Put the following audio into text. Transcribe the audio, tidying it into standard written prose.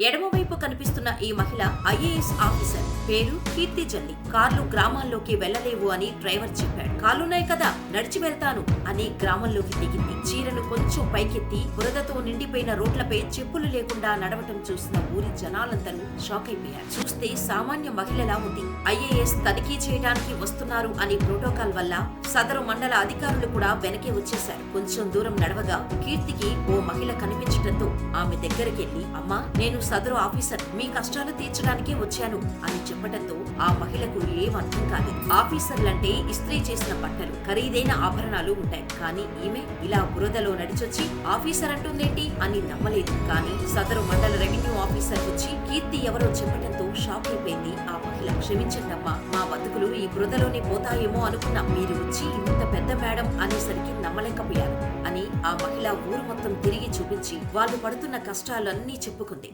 ఎడమవైపు కనిపిస్తున్న ఈ మహిళ ఐఏఎస్ ఆఫీసర్. పేరు కీర్తి జల్లి. కార్లు గ్రామాల్లోకి వెళ్లలేవు అని డ్రైవర్ చెప్పాడు. కాళ్ళున్నాయి కదా, నడిచి వెళ్తాను అని గ్రామంలోకి దిగింది. చీరను కొంచెం పైకెత్తి బురదతో నిండిపోయిన రోడ్లపై చెప్పులు లేకుండా నడవటం చూసిన ఊరి జనాలందరూ షాక్ అయిపోయారు. చూస్తే సామాన్య మహిళలా ఉంది. ఐఏఎస్ తనిఖీ చేయడానికి వస్తున్నారు అని ప్రోటోకాల్ వల్ల సదరు మండల అధికారులు కూడా వెనకే వచ్చేశారు. కొంచెం దూరం నడవగా కీర్తికి ఓ మహిళ కనిపించడంతో ఆమె దగ్గరికెళ్లి, అమ్మా, నేను సదరు ఆఫీసర్, మీ కష్టాలు తీర్చడానికే వచ్చాను అని చెప్పడంతో ఆ మహిళకు ఏం అర్థం కాలేదు. ఆఫీసర్లంటే ఇస్త్రీ చేసిన బట్టలు, ఖరీదైన ఆభరణాలు ఉంటాయి. కానీ ఈమె ఇలా బురదలో నడిచొచ్చి ఆఫీసర్ అంటుందేంటి అని నమ్మలేదు. కానీ సదరు మండల రెవెన్యూ ఆఫీసర్ వచ్చి కీర్తి ఎవరో చెప్పడంతో షాక్ అయిపోయింది ఆ మహిళ. క్షమించండమ్మా, మా బతుకులు ఈ బురదలోనే పోతాయేమో అనుకున్నా. మీరు వచ్చి ఇంత పెద్ద మేడం అనేసరికి నమ్మలేకపోయాను అని ఆ మహిళ ఊరు మొత్తం తిరిగి చూపించి వాళ్ళు పడుతున్న కష్టాలన్నీ చెప్పుకుంది.